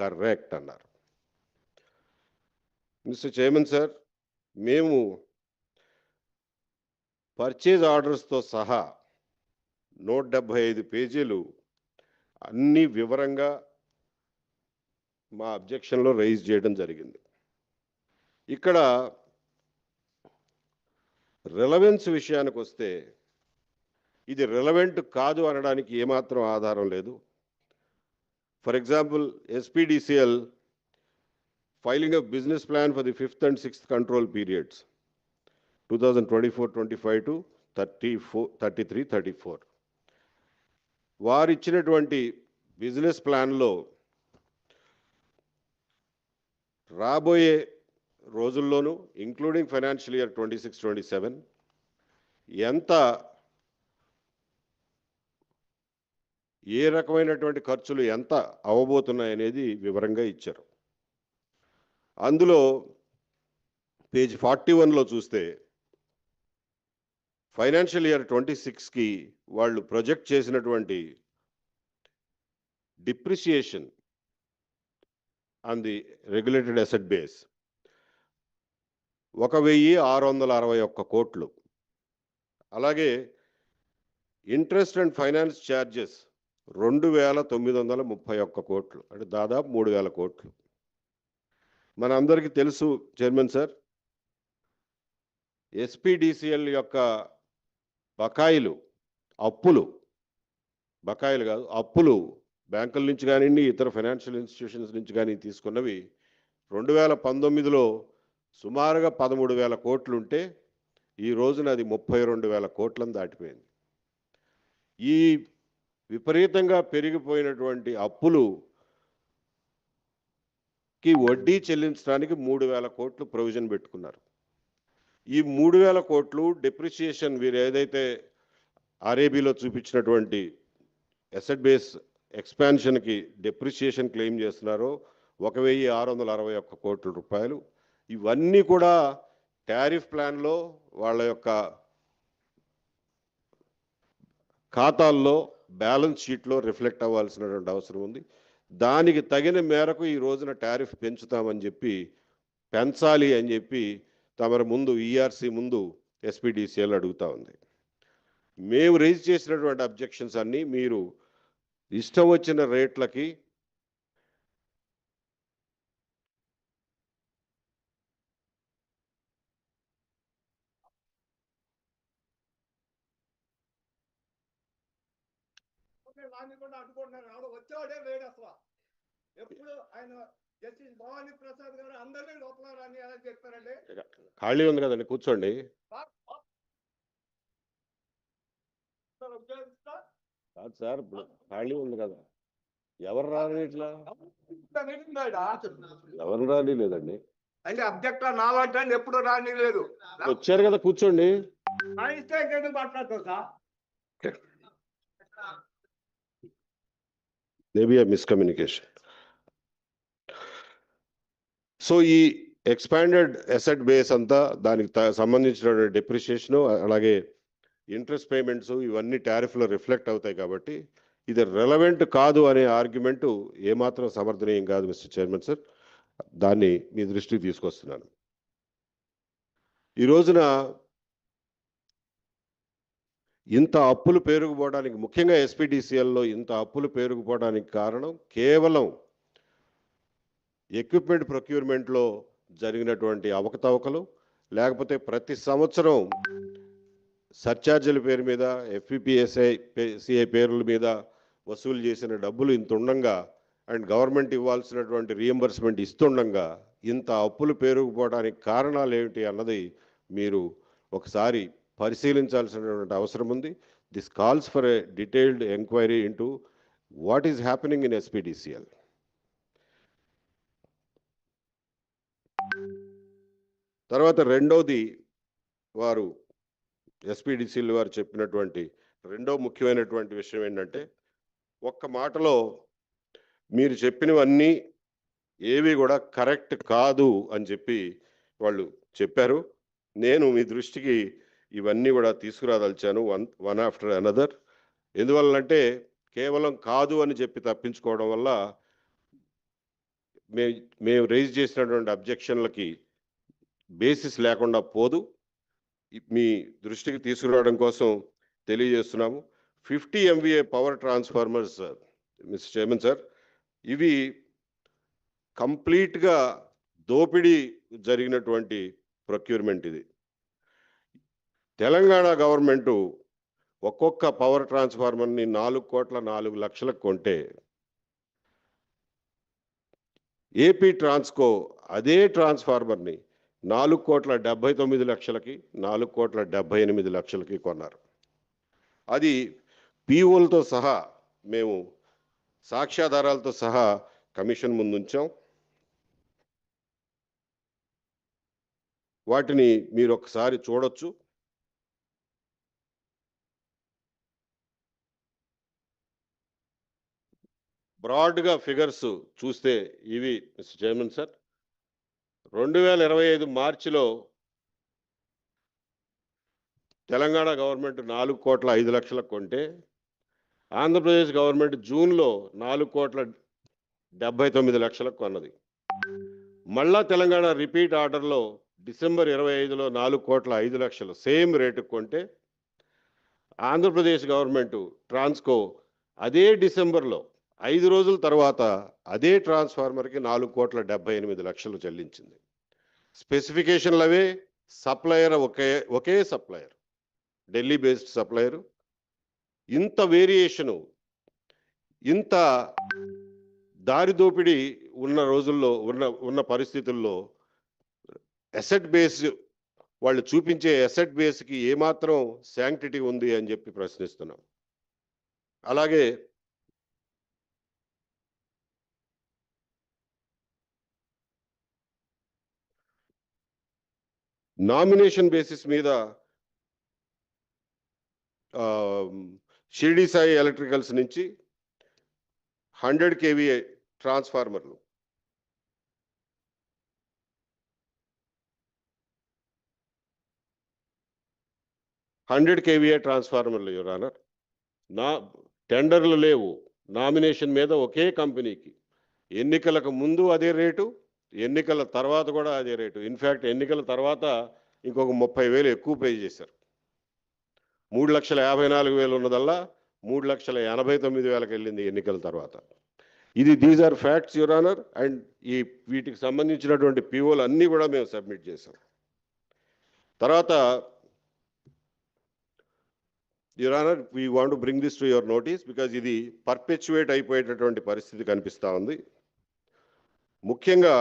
Correct అన్నారు. Mister chairman sir, మేము purchase ఆర్డర్స్తో సహా 175 పేజీలు అన్ని వివరంగా మా అబ్జెక్షన్లో రైజ్ చేయడం జరిగింది. ఇక్కడ రెలవెన్స్ విషయానికి వస్తే ఇది రెలవెంట్ కాదు అనడానికి ఏమాత్రం ఆధారం లేదు. For example, SPDCL filing of business plan for the 5th and 6th control periods 2024-25 to 33-34 వారు ఇచ్చినటువంటి బిజినెస్ ప్లాన్లో రాబోయే రోజుల్లోనూ ఇంక్లూడింగ్ ఫైనాన్షియల్ ఇయర్ 26-27 ఎంత ఏ రకమైనటువంటి ఖర్చులు ఎంత అవ్వబోతున్నాయనేది వివరంగా ఇచ్చారు. అందులో పేజ్ 41లో చూస్తే ఫైనాన్షియల్ ఇయర్ 26కి వాళ్ళు ప్రొజెక్ట్ చేసినటువంటి depreciation on the regulated asset base 1661 కోట్లు. అలాగే ఇంట్రెస్ట్ అండ్ ఫైనాన్స్ ఛార్జెస్ 2931 కోట్లు, అంటే దాదాపు 3000 కోట్లు. మన అందరికీ తెలుసు చైర్మన్ సార్, ఎస్పీడీసీఎల్ యొక్క బకాయిలు, బకాయిలు కాదు అప్పులు బ్యాంకుల నుంచి కానివ్వండి, ఇతర ఫైనాన్షియల్ ఇన్స్టిట్యూషన్స్ నుంచి కానీ తీసుకున్నవి 2019లో సుమారుగా 13,000 కోట్లు ఉంటే ఈ రోజున అది 32,000 కోట్లను దాటిపోయింది. ఈ విపరీతంగా పెరిగిపోయినటువంటి అప్పులుకి వడ్డీ చెల్లించడానికి 3,000 కోట్లు ప్రొవిజన్ పెట్టుకున్నారు. ఈ 3,000 కోట్లు డిప్రిసియేషన్ వీరు ఏదైతే ఆర్ఏబీలో చూపించినటువంటి అసెట్ బేస్ ఎక్స్పాన్షన్కి డిప్రిసియేషన్ క్లెయిమ్ చేస్తున్నారో 1,661 కోట్ల రూపాయలు. ఇవన్నీ కూడా టారిఫ్ ప్లాన్లో వాళ్ళ యొక్క ఖాతాల్లో బ్యాలెన్స్ షీట్లో రిఫ్లెక్ట్ అవ్వాల్సినటువంటి అవసరం ఉంది. దానికి తగిన మేరకు ఈ రోజున టారిఫ్ పెంచాలి అని చెప్పి తమరి ముందు ఈఆర్సీ ముందు ఎస్పీడీసీఎల్ అడుగుతూ ఉంది. మేము రైజ్ చేసినటువంటి అబ్జెక్షన్స్ అన్నీ మీరు ఇష్టం వచ్చిన రేట్లకి అడ్డుకుంటున్నారు. వచ్చేవాడే లేడు అసలు. ఎప్పుడు ఆయన జస్టిస్ భవానీ ప్రసాద్ గారు అందరినీ లోపల రాని అని చెప్పారండి. ఖాళీ ఉంది కదండి, కూర్చోండి. కాదు సార్, ఇప్పుడు ఖాళీ ఉంది కదా, ఎవరు రాని ఇట్లా ఎవరు రాని లేదండి. అంటే అబ్జెక్టర్ నాలంటే ఎప్పుడు రాని లేదు. వచ్చారు కదా, కూర్చోండి. మాట్లాడుతూ sir maybe a miscommunication. So ఈ ఎక్స్పాండెడ్ అసెట్ బేస్ అంతా దానికి సంబంధించిన డిప్రిసియేషను అలాగే ఇంట్రెస్ట్ పేమెంట్స్ ఇవన్నీ టారిఫ్లో రిఫ్లెక్ట్ అవుతాయి. కాబట్టి ఇది రెలవెంట్ కాదు అనే ఆర్గ్యుమెంటు ఏమాత్రం సమర్థనీయం కాదు మిస్టర్ చైర్మన్ సార్. దాన్ని మీ దృష్టికి తీసుకొస్తున్నాను. ఈ రోజున ఇంత అప్పులు పేరుకుపోవడానికి, ముఖ్యంగా ఎస్పీడీసీఎల్లో ఇంత అప్పులు పేరుకుపోవడానికి కారణం కేవలం ఎక్విప్మెంట్ ప్రొక్యూర్మెంట్లో జరిగినటువంటి అవకతవకలు, లేకపోతే ప్రతి సంవత్సరం సర్ఛార్జీల పేరు మీద ఎఫ్పిపిఎస్ఐ పేర్ల మీద వసూలు చేసిన డబ్బులు ఇంత ఉండంగా అండ్ గవర్నమెంట్ ఇవ్వాల్సినటువంటి రీఎంబర్స్మెంట్ ఇస్తుండగా ఇంత అప్పులు పేరుకుపోవడానికి కారణాలు ఏమిటి అన్నది మీరు ఒకసారి పరిశీలించాల్సినటువంటి అవసరం ఉంది. This calls for a detailed enquiry into what is happening in SPDCL. తర్వాత రెండోది, వారు ఎస్పీడీసీఎల్ వారు చెప్పినటువంటి రెండో ముఖ్యమైనటువంటి విషయం ఏంటంటే, ఒక్క మాటలో మీరు చెప్పినవన్నీ ఏవి కూడా కరెక్ట్ కాదు అని చెప్పి వాళ్ళు చెప్పారు. నేను మీ దృష్టికి ఇవన్నీ కూడా తీసుకురాదలిచాను వన్ ఆఫ్టర్ అనదర్. ఎందువల్లంటే కేవలం కాదు అని చెప్పి తప్పించుకోవడం వల్ల మేము రైజ్ చేసినటువంటి అబ్జెక్షన్లకి బేసిస్ లేకుండా పోదు. మీ దృష్టికి తీసుకురావడం కోసం తెలియజేస్తున్నాము. 50 MVA power transformers mister chairman sir, ఇవి కంప్లీట్గా దోపిడీ జరిగినటువంటి ప్రొక్యూర్మెంట్ ఇది. తెలంగాణ గవర్నమెంటు ఒక్కొక్క పవర్ ట్రాన్స్ఫార్మర్ని 4,04,00,000 కొంటే ఏపీ ట్రాన్స్కో అదే ట్రాన్స్ఫార్మర్ని 4,79,00,000కి 4,78,00,000కి కొన్నారు. అది పీఓలతో సహా మేము సాక్ష్యాధారాలతో సహా కమిషన్ ముందు ఉంచాం. వాటిని మీరు ఒకసారి చూడొచ్చు. బ్రాడ్గా ఫిగర్స్ చూస్తే ఇవి మిస్టర్ చైర్మన్ సార్, 2025 మార్చిలో తెలంగాణ గవర్నమెంట్ 4,05,00,000 కొంటే ఆంధ్రప్రదేశ్ గవర్నమెంట్ జూన్లో 4,79,00,000 కొన్నది. మళ్ళా తెలంగాణ రిపీట్ ఆర్డర్లో డిసెంబర్ 25లో 4,05,00,000 సేమ్ రేటు కొంటే ఆంధ్రప్రదేశ్ గవర్నమెంట్ ట్రాన్స్కో అదే డిసెంబర్లో 5 రోజుల తర్వాత అదే ట్రాన్స్ఫార్మర్కి 4,78,00,000 చెల్లించింది. స్పెసిఫికేషన్లు అవే, సప్లయర్ ఒకే సప్లయర్, ఢిల్లీ బేస్డ్ సప్లయరు. ఇంత వేరియేషను, ఇంత దారిదోపిడి ఉన్న రోజుల్లో ఉన్న పరిస్థితుల్లో అసెట్ బేస్, వాళ్ళు చూపించే అసెట్ బేస్కి ఏమాత్రం శాంక్టిటీ ఉంది అని చెప్పి ప్రశ్నిస్తున్నాం. అలాగే నామినేషన్ బేసిస్ మీద షిరిడి సాయి ఎలక్ట్రికల్స్ నుంచి 100 KVA ట్రాన్స్ఫార్మర్లు 100 KVA ట్రాన్స్ఫార్మర్లు యువర్ ఆనర్, టెండర్లు లేవు, నామినేషన్ మీద ఒకే కంపెనీకి, ఎన్నికలకు ముందు అదే రేటు, ఎన్నికల తర్వాత కూడా అదే రేటు. ఇన్ఫ్యాక్ట్ ఎన్నికల తర్వాత ఇంకొక 30,000 ఎక్కువ పే చేశారు. 3,54,000 ఉన్నదల్లా 3,89,000కి వెళ్ళింది ఎన్నికల తర్వాత. These are facts your honour. And వీటికి సంబంధించినటువంటి పిఓలు అన్నీ కూడా మేము సబ్మిట్ చేసాం. తర్వాత your honour, we want to bring this to your notice because ఇది పర్పెచువేట్ అయిపోయేటటువంటి పరిస్థితి కనిపిస్తూ ఉంది. ముఖ్యంగా